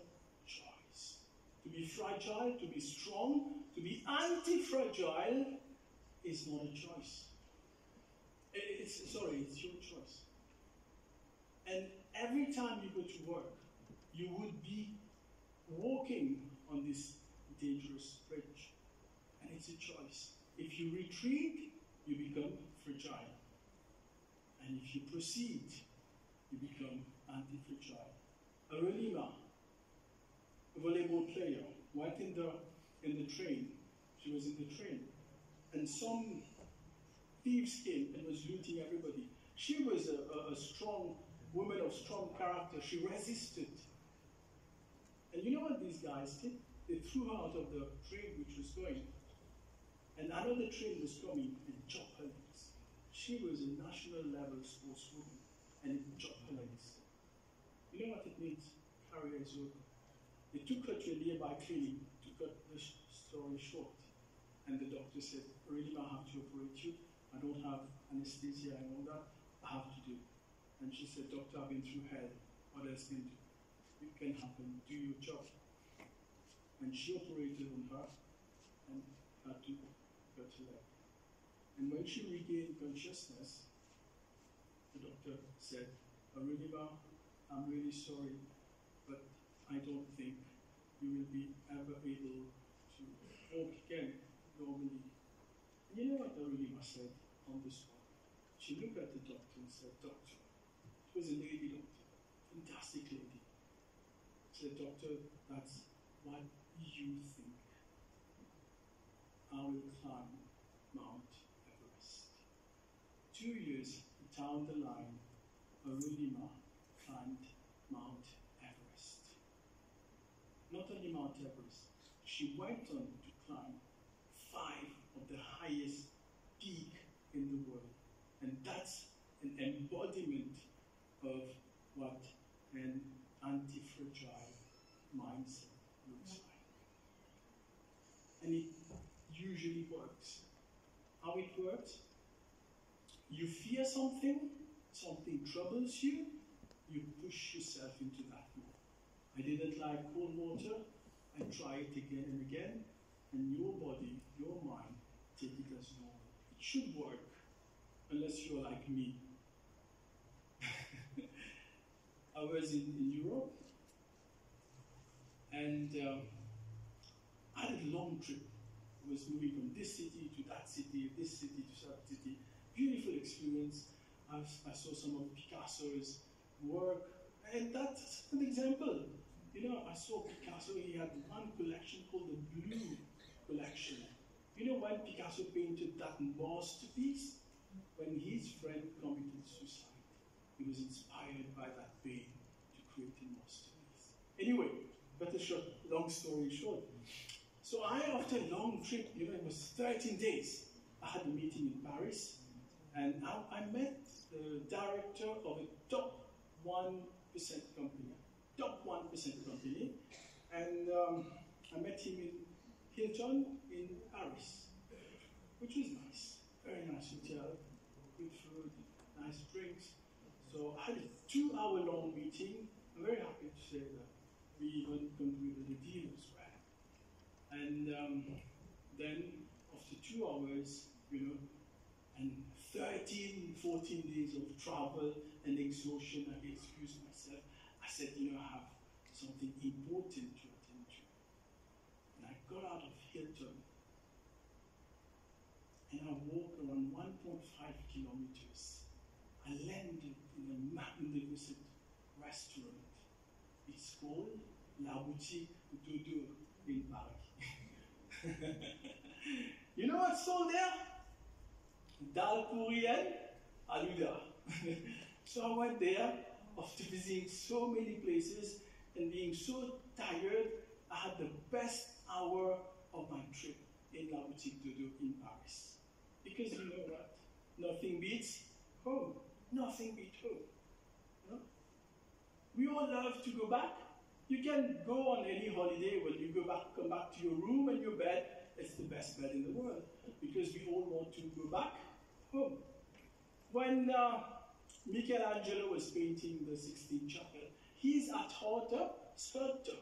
choice. To be fragile, to be strong, to be anti-fragile is not a choice. It's your choice. And every time you go to work, you would be walking on this dangerous bridge. And it's a choice. If you retreat, you become fragile. And if you proceed, you become anti-fragile. Arulima, a volleyball player, went in the train. She was in the train. And some thieves came and was looting everybody. She was a strong woman of strong character. She resisted. And you know what these guys did? They threw her out of the train which was going. And another train was coming and chopped her legs. She was a national level sportswoman, and it chopped her legs. You know what it means? Carry as well. They took her to a nearby clinic to cut the story short. And the doctor said, really, I have to operate you. I don't have anesthesia and all that. I have to do it. And she said, doctor, I've been through hell. What else can do? It can happen. Do your job. And she operated on her and had to cut her leg. And when she regained consciousness, the doctor said, Arulima, I'm really sorry, but I don't think you will be ever able to walk again normally. And you know what Arulima said on the spot? She looked at the doctor and said, doctor, it was a lady doctor, fantastic lady. She said, doctor, that's what you think. I will climb Mount Everest. 2 years down the line, Arulima climbed Mount Everest. Not only Mount Everest, she went on to climb 5 of the highest peaks in the world. And that's an embodiment of what an anti-fragile mindset looks like. And it usually works. How it works? You fear something, something troubles you, you push yourself into that more. I didn't like cold water, I try it again and again, and your body, your mind, take it as normal. It should work, unless you're like me. I was in Europe, and I had a long trip. I was moving from this city to that city, this city to that city. Beautiful experience. I saw some of Picasso's work, and that's an example. I saw Picasso, he had one collection called the Blue Collection. When Picasso painted that masterpiece, when his friend committed suicide, he was inspired by that pain to create a masterpiece. Anyway, long story short. So after a long trip, it was 13 days, I had a meeting in Paris, and I met the director of a top 1% company, and I met him in Hilton in Paris, which was nice, very nice hotel, good food, nice drinks. So I had a 2-hour-long meeting. I'm very happy to say that we concluded the deal as well. And then after 2 hours, and 13, 14 days of travel and exhaustion, I excused myself. I said, I have something important to attend to. And I got out of Hilton, and I walked around 1.5 kilometers. I landed in a magnificent restaurant. It's called La Boutique Dodo in Paris. You know what's sold there? Dal Korean Aluda. So I went there after visiting so many places and being so tired. I had the best hour of my trip in La Boutique Dodo in Paris. Because you know what? Nothing beats home. Nothing beats home. We all love to go back. You can go on any holiday when you come back to your room and your bed. It's the best bed in the world because we all want to go back home. When Michelangelo was painting the Sistine Chapel, he's at heart a sculptor.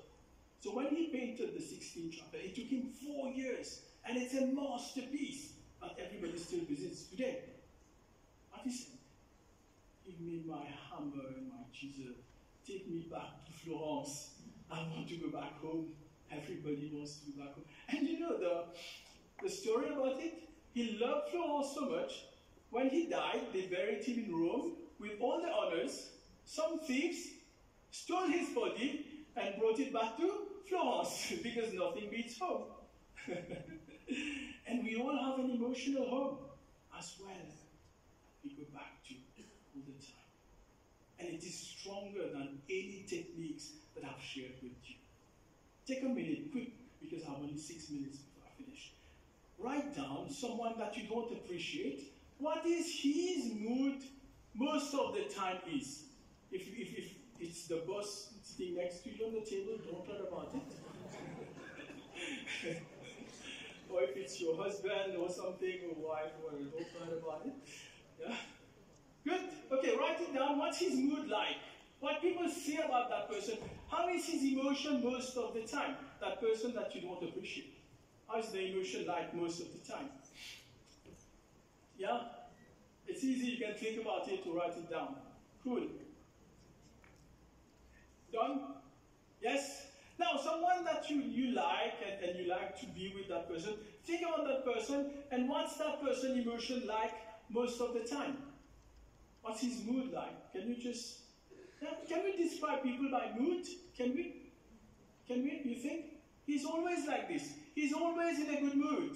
So when he painted the Sistine Chapel, it took him 4 years, and it's a masterpiece that everybody still visits today. What he said, give me my hammer and my chisel, take me back to Florence. I want to go back home. Everybody wants to go back home. And the story about it, he loved Florence so much, when he died, they buried him in Rome with all the honors. Some thieves stole his body and brought it back to Florence because nothing beats home. And we all have an emotional home as well we go back to all the time. And it is stronger than any techniques that I've shared with you. Take a minute, quick, because I have only 6 minutes before I finish. Write down someone that you don't appreciate. What is his mood most of the time is? If it's the boss sitting next to you on the table, don't worry about it. Or if it's your husband or something, or wife, or don't worry about it. Yeah? Good. Okay, write it down. What's his mood like? What people say about that person. How is his emotion most of the time? That person that you don't appreciate. How is the emotion like most of the time? Yeah? It's easy. You can think about it or write it down. Cool. Done? Yes? Now, someone that you like and you like to be with that person, think about that person and what's that person's emotion like most of the time? What's his mood like? Can we describe people by mood? Can we? You think? He's always like this. He's always in a good mood.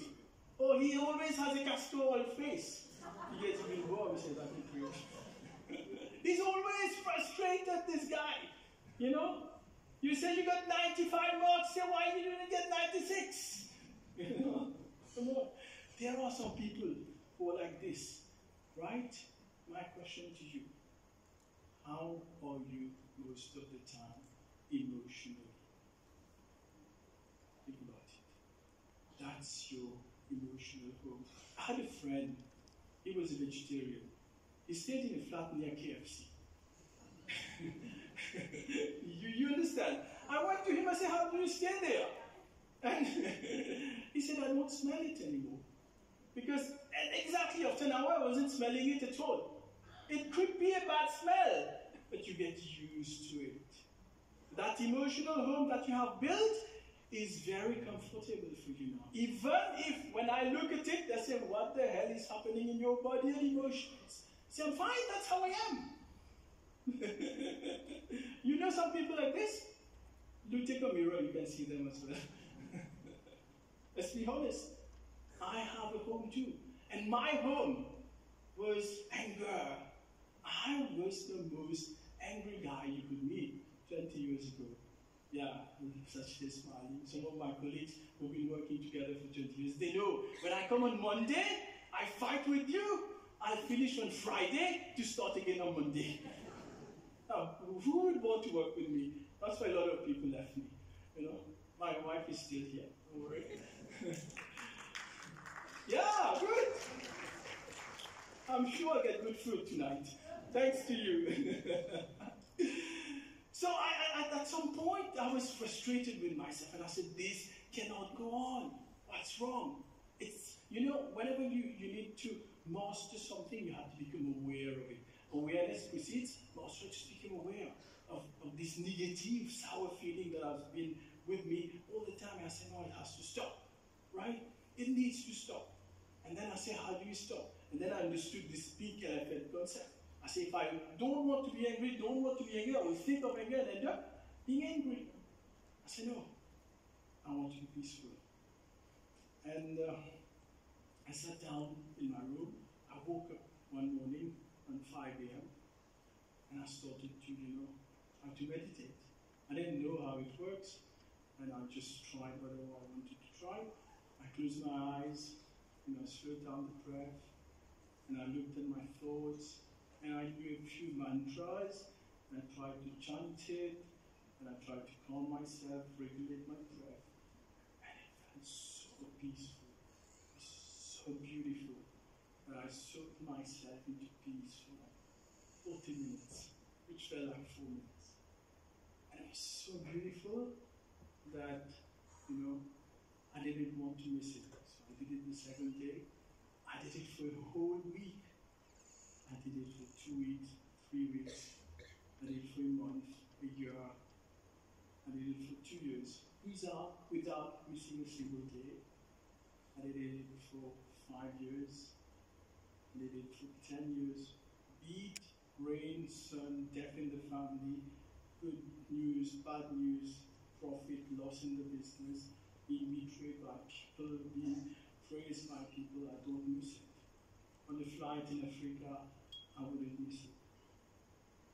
Or he always has a castor oil face. He gets a bit bored, we say that in French. He's always frustrated, this guy. You say you got 95 marks, say why you didn't get 96? Come on. There are some people who are like this, right? My question to you, how are you most of the time emotionally? Think about it. That's your emotional home. I had a friend, he was a vegetarian. He stayed in a flat near KFC. you understand? I went to him, I said, how do you stay there? And he said, I don't smell it anymore. Because exactly after an hour, I wasn't smelling it at all. It could be a bad smell, but you get used to it. That emotional home that you have built is very comfortable for you now. Even if, when I look at it, I say, what the hell is happening in your body and emotions? I say, I'm fine, that's how I am. You know some people like this? Do take a mirror, you can see them as well. Let's be honest. I have a home too. And my home was anger. I was the most angry guy you could meet 20 years ago. Yeah, such a smiling. Some of my colleagues who've been working together for 20 years, they know when I come on Monday, I fight with you. I'll finish on Friday to start again on Monday. Now, who would want to work with me? That's why a lot of people left me. You know, my wife is still here. Don't worry. Yeah, good. I'm sure I'll get good food tonight. Thanks to you. So at some point, I was frustrated with myself, and I said, this cannot go on. What's wrong? It's, you know, whenever you need to master something, you have to become aware of it. Awareness precedes master, just become aware of this negative, sour feeling that has been with me all the time. I said, no, it has to stop, right? It needs to stop. And then I said, how do you stop? And then I understood this big elephant concept. I said, if I don't want to be angry, I will think of anger and end up being angry. I said, no, I want to be peaceful. And I sat down in my room. I woke up one morning at 5 a.m. and I started to, how to meditate. I didn't know how it works, and I just tried whatever I wanted to try. I closed my eyes, slowed down the breath, and I looked at my thoughts, and I do a few mantras, and I tried to chant it, and I tried to calm myself, regulate my breath, and it felt so peaceful, so beautiful, that I soaked myself into peace for like 40 minutes, which felt like 4 minutes. And it was so beautiful that, I didn't want to miss it. So I did it the second day. I did it for a whole week. I did it for 2 weeks, 3 weeks. I did it for a month, a year. I did it for 2 years. Without missing a single day. I did it for 5 years. I did it for 10 years. Beat, rain, sun, death in the family, good news, bad news, profit, loss in the business, being betrayed by people, being praised by people, I don't miss it. On the flight in Africa, I wouldn't miss it.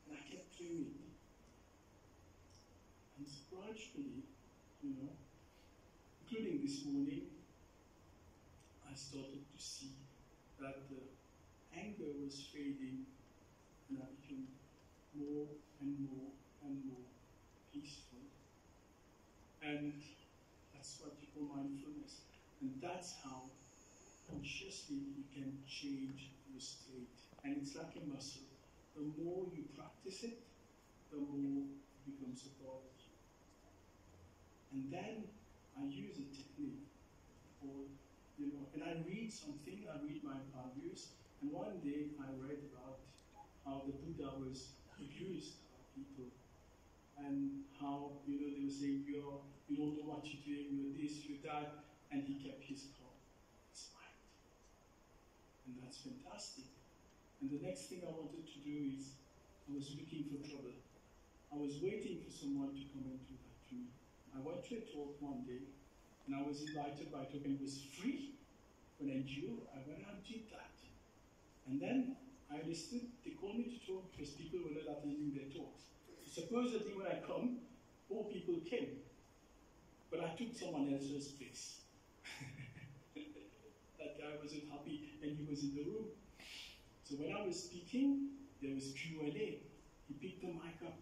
And I kept doing it. And gradually, including this morning, I started to see that the anger was fading, and I became more and more and more peaceful. And that's what you call mindfulness. And that's how consciously you can change your state. And it's like a muscle. The more you practice it, the more it becomes a part of you. And then I use a technique called, and I read something, I read my values, and one day I read about how the Buddha was abused by people, and how, they were saying, you don't know what you're doing, you're this, you're that, and he kept his calm, smiled. And that's fantastic. And the next thing I wanted to do is, I was looking for trouble. I was waiting for someone to come and do that to me. I went to a talk one day, and I was invited by a talk, and it was free for an NGO. I went and did that. And then I understood they called me to talk because people were not attending their talks. So supposedly when I come, 4 people came. But I took someone else's place. That guy wasn't happy, and he was in the room. So when I was speaking, there was Q&A. He picked the mic up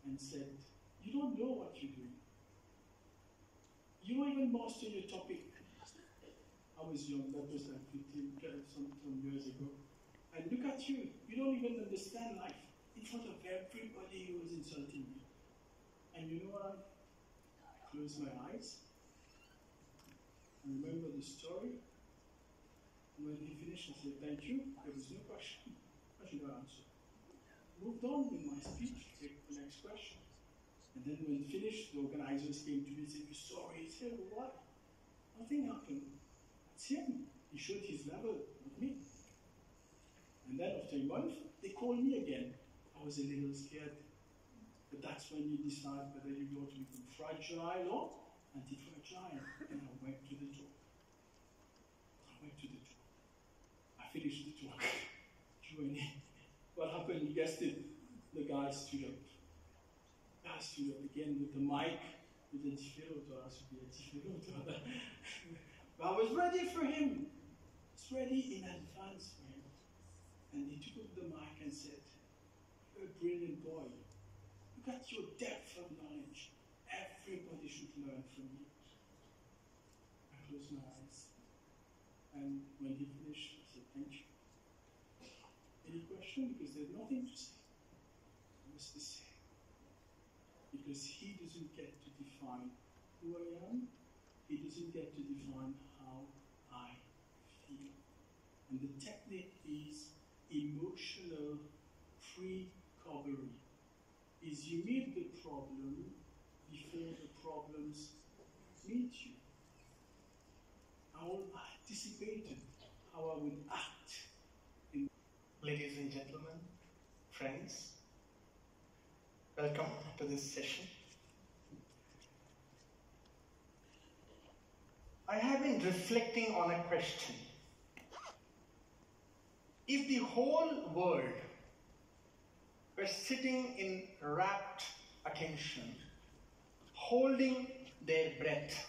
and said, you don't know what you're doing. You don't even master your topic. I was young, that was like 15, some years ago. And look at you, you don't even understand life. In front of everybody who was insulting me. And you know what? I closed my eyes. I remember the story. And when he finished, I said, thank you. There was no question. I should not answer. Moved on with my speech, take the next question. And then when finished, the organizers came to me and said, you're sorry. I said, well, what? Nothing happened. It's him. He showed his level, not me. And then after a month, they called me again. I was a little scared. But that's when you decide whether you go to become fragile or anti-fragile. And I went to the talk. I finished the talk. Q&A. What happened? You guessed it. The guy stood up. Again with the mic, with the difficulty. But I was ready for him. I was ready in advance for him. And he took up the mic and said, "You're a brilliant boy. Look at your depth of knowledge. Everybody should learn from you." I closed my eyes. And when he finished, I said, "Thank you." Any question? Because there's nothing to say. There was to say. Because he doesn't get to define who I am. He doesn't get to define how I feel. And the technique is emotional pre-recovery. Is you meet the problem before the problems meet you. I anticipated how I would act. Ladies and gentlemen, friends, welcome to this session. I have been reflecting on a question. If the whole world were sitting in rapt attention, holding their breath,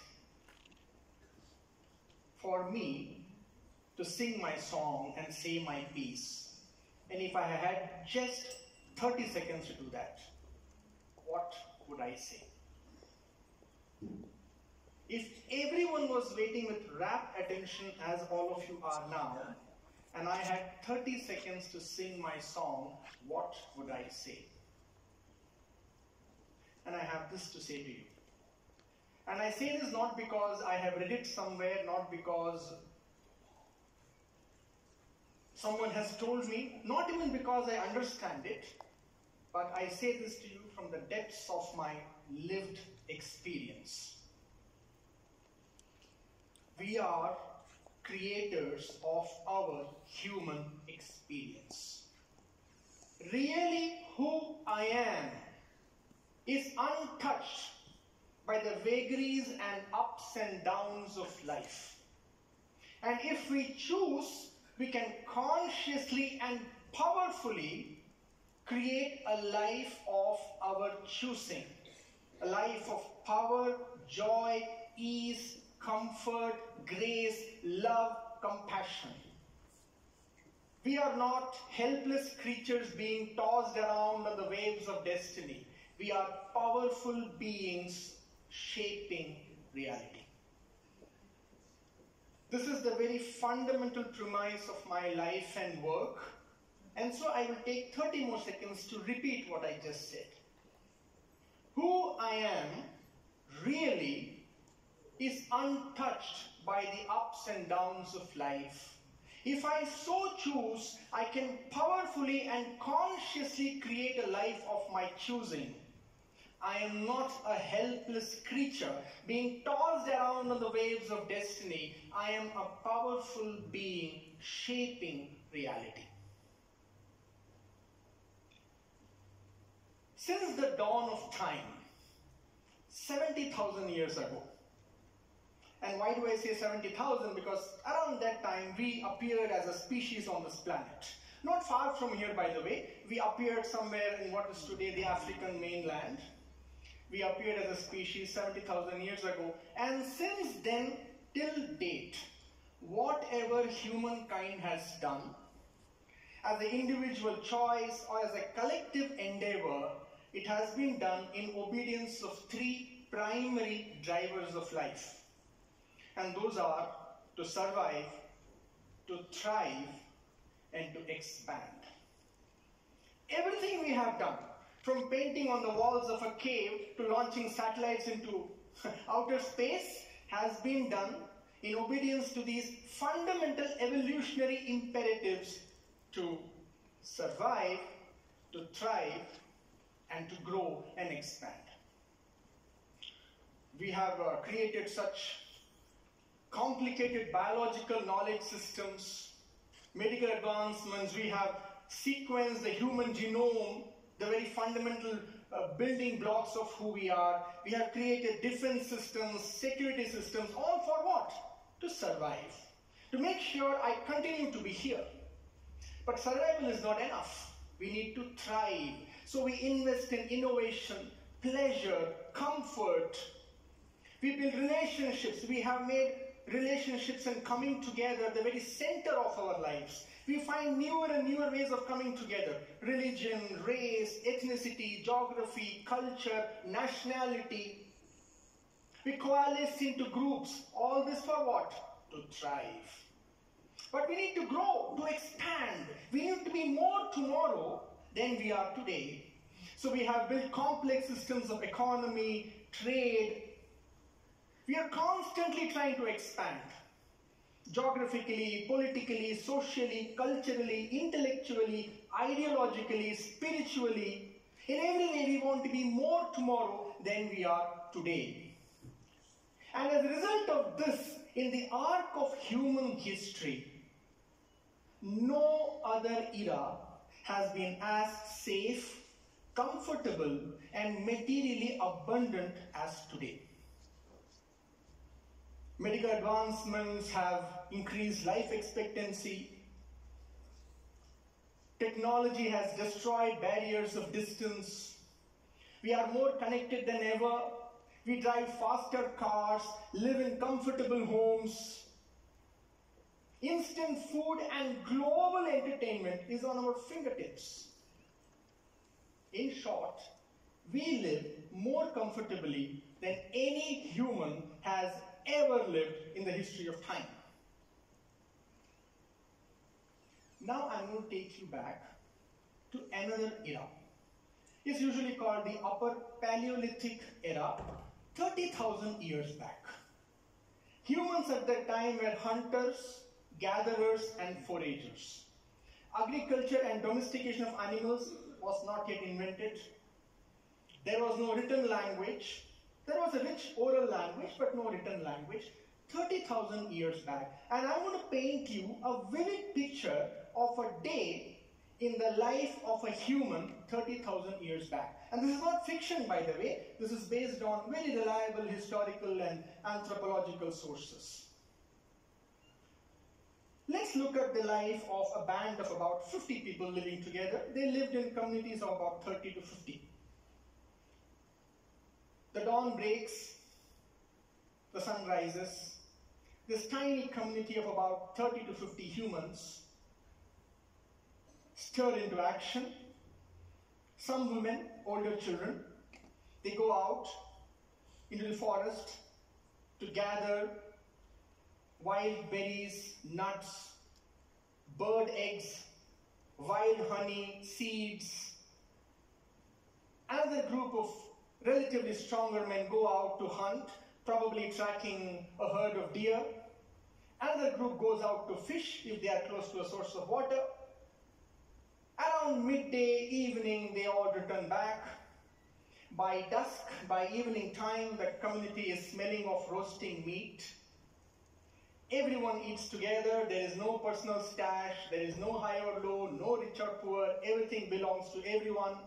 for me to sing my song and say my piece, and if I had just 30 seconds to do that, what would I say? If everyone was waiting with rapt attention as all of you are now, and I had 30 seconds to sing my song, what would I say? And I have this to say to you. And I say this not because I have read it somewhere, not because someone has told me, not even because I understand it, but I say this to you from the depths of my lived experience. We are creators of our human experience. Really, who I am is untouched by the vagaries and ups and downs of life. And if we choose, we can consciously and powerfully create a life of our choosing. A life of power, joy, ease, comfort, grace, love, compassion. We are not helpless creatures being tossed around on the waves of destiny. We are powerful beings shaping reality. This is the very fundamental premise of my life and work. And so I will take 30 more seconds to repeat what I just said. Who I am really is untouched by the ups and downs of life. If I so choose, I can powerfully and consciously create a life of my choosing. I am not a helpless creature being tossed around on the waves of destiny. I am a powerful being shaping reality. Since the dawn of time, 70,000 years ago, and why do I say 70,000? Because around that time we appeared as a species on this planet. Not far from here, by the way. We appeared somewhere in what is today the African mainland. We appeared as a species 70,000 years ago. And since then, till date, whatever humankind has done, as an individual choice or as a collective endeavor, it has been done in obedience of three primary drivers of life. And those are to survive, to thrive, and to expand. Everything we have done, from painting on the walls of a cave to launching satellites into outer space, has been done in obedience to these fundamental evolutionary imperatives to survive, to thrive, and to grow and expand. We have created such complicated biological knowledge systems, medical advancements. We have sequenced the human genome, the very fundamental building blocks of who we are. We have created defense systems, security systems, all for what? To survive. To make sure I continue to be here. But survival is not enough. We need to thrive. So we invest in innovation, pleasure, comfort. We build relationships. We have made relationships and coming together the very center of our lives. We find newer and newer ways of coming together. Religion, race, ethnicity, geography, culture, nationality. We coalesce into groups. All this for what? To thrive. But we need to grow, to expand. We need to be more tomorrow than we are today. So we have built complex systems of economy, trade. We are constantly trying to expand. Geographically, politically, socially, culturally, intellectually, ideologically, spiritually. In every way we want to be more tomorrow than we are today. And as a result of this, in the arc of human history, no other era has been as safe, comfortable, and materially abundant as today. Medical advancements have increased life expectancy. Technology has destroyed barriers of distance. We are more connected than ever. We drive faster cars, live in comfortable homes. Instant food and global entertainment is on our fingertips. In short, we live more comfortably than any human has ever lived in the history of time. Now I'm going to take you back to another era. It's usually called the Upper Paleolithic era, 30,000 years back. Humans at that time were hunters, gatherers, and foragers. Agriculture and domestication of animals was not yet invented. There was no written language. There was a rich oral language, but no written language. 30,000 years back. And I'm going to paint you a vivid picture of a day in the life of a human 30,000 years back. And this is not fiction, by the way. This is based on very reliable historical and anthropological sources. Let's look at the life of a band of about 50 people living together. They lived in communities of about 30 to 50. The dawn breaks, the sun rises. This tiny community of about 30 to 50 humans stir into action. Some women, older children, they go out into the forest to gather wild berries, nuts, bird eggs, wild honey, seeds. Another group of relatively stronger men go out to hunt, probably tracking a herd of deer. Another group goes out to fish if they are close to a source of water. Around midday, evening, they all return back. By dusk, by evening time, the community is smelling of roasting meat. Everyone eats together. There is no personal stash. There is no high or low, no rich or poor. Everything belongs to everyone.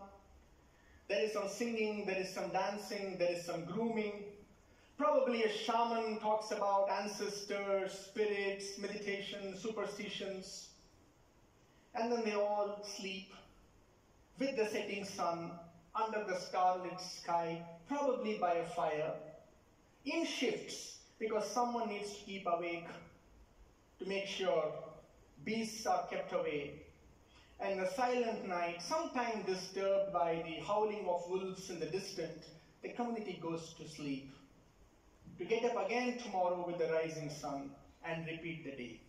There is some singing, there is some dancing, there is some grooming. Probably a shaman talks about ancestors, spirits, meditation, superstitions. And then they all sleep with the setting sun, under the starlit sky, probably by a fire, in shifts, because someone needs to keep awake to make sure beasts are kept away. And the silent night, sometimes disturbed by the howling of wolves in the distance, the community goes to sleep, to get up again tomorrow with the rising sun and repeat the day.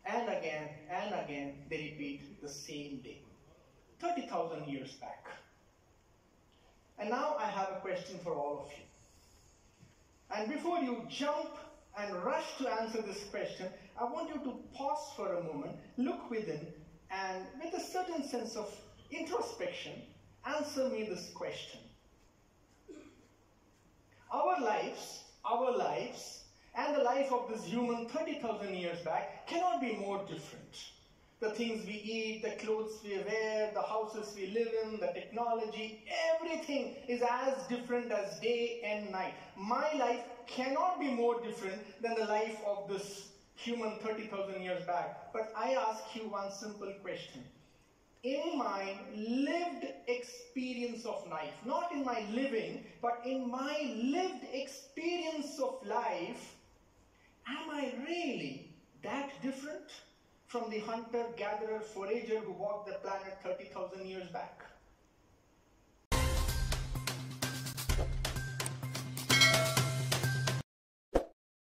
And again, they repeat the same day. 30,000 years back. And now I have a question for all of you. And before you jump and rush to answer this question, I want you to pause for a moment, look within, and with a certain sense of introspection, answer me this question. Our lives, and the life of this human 30,000 years back cannot be more different. The things we eat, the clothes we wear, the houses we live in, the technology, everything is as different as day and night. My life cannot be more different than the life of this human 30,000 years back. But I ask you one simple question. In my lived experience of life, not in my living, but in my lived experience of life, am I really that different from the hunter-gatherer forager who walked the planet 30,000 years back?